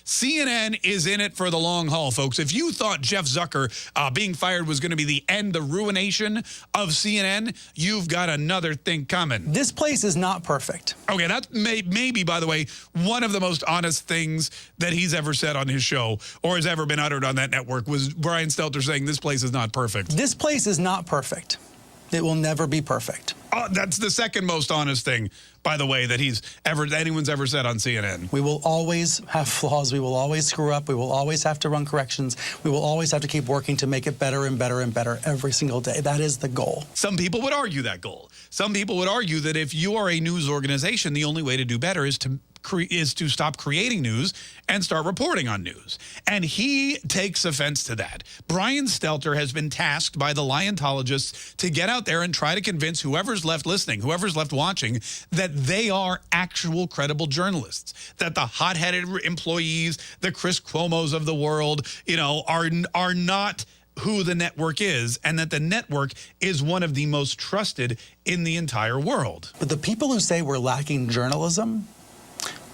CNN is in it for the long haul, folks. If you thought Jeff Zucker being fired was going to be the end, the ruination of CNN, you've got another thing coming. This place is not perfect. Okay, that may be, by the way, one of the most honest things that he's ever said on his show or has ever been uttered on that network was Brian Stelter saying this place is not perfect. This place is not perfect. It will never be perfect. That's the second most honest thing, by the way, that anyone's ever said on CNN. We will always have flaws. We will always screw up. We will always have to run corrections. We will always have to keep working to make it better and better and better every single day. That is the goal. Some people would argue that goal. Some people would argue that if you are a news organization, the only way to do better is to stop creating news and start reporting on news. And he takes offense to that. Brian Stelter has been tasked by the Liontologists to get out there and try to convince whoever's left listening, whoever's left watching, that they are actual credible journalists, that the hot-headed employees, the Chris Cuomos of the world, you know, are not who the network is, and that the network is one of the most trusted in the entire world. But the people who say we're lacking journalism,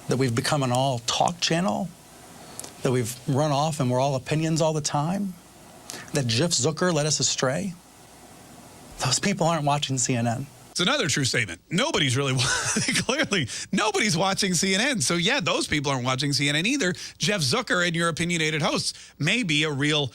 that we've become an all-talk channel, that we've run off and we're all opinions all the time, that Jeff Zucker led us astray, those people aren't watching CNN. It's another true statement. Nobody's really, clearly, nobody's watching CNN. So yeah, those people aren't watching CNN either. Jeff Zucker and your opinionated hosts may be a real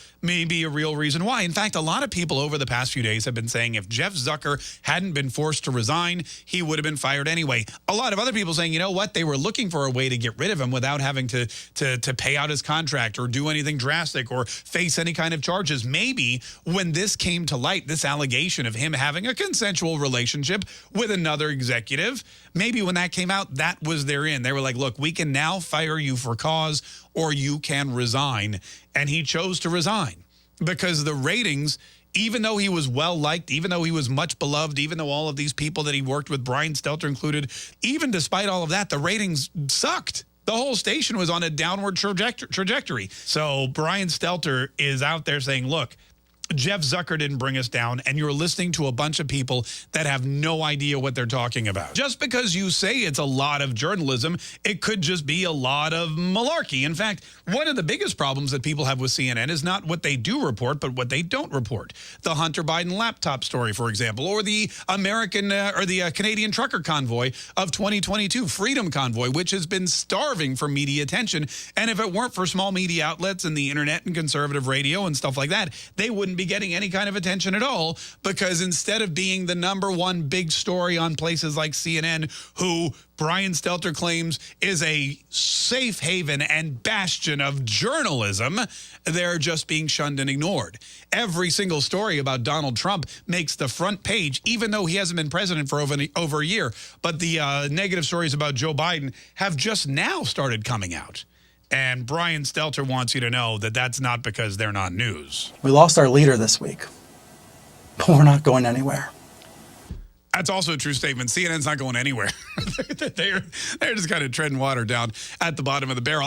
reason why. In fact, a lot of people over the past few days have been saying if Jeff Zucker hadn't been forced to resign, he would have been fired anyway. A lot of other people saying, you know what, they were looking for a way to get rid of him without having to pay out his contract or do anything drastic or face any kind of charges. Maybe when this came to light, this allegation of him having a consensual relationship with another executive, maybe when that came out, that was their in. They were like, look, we can now fire you for cause or you can resign. And he chose to resign because the ratings, even though he was well-liked, even though he was much beloved, even though all of these people that he worked with, Brian Stelter included, even despite all of that, the ratings sucked. The whole station was on a downward trajectory. So Brian Stelter is out there saying, look, Jeff Zucker didn't bring us down, and you're listening to a bunch of people that have no idea what they're talking about. Just because you say it's a lot of journalism, it could just be a lot of malarkey. In fact, one of the biggest problems that people have with CNN is not what they do report, but what they don't report. The Hunter Biden laptop story, for example, or the Canadian trucker convoy of 2022, Freedom Convoy, which has been starving for media attention. And if it weren't for small media outlets and the internet and conservative radio and stuff like that, they wouldn't be getting any kind of attention at all, because instead of being the #1 big story on places like CNN, who Brian Stelter claims is a safe haven and bastion of journalism, they're just being shunned and ignored. Every single story about Donald Trump makes the front page, even though he hasn't been president for over a year. But the negative stories about Joe Biden have just now started coming out. And Brian Stelter wants you to know that that's not because they're not news. We lost our leader this week, but we're not going anywhere. That's also a true statement. CNN's not going anywhere. They're just kind of treading water down at the bottom of the barrel.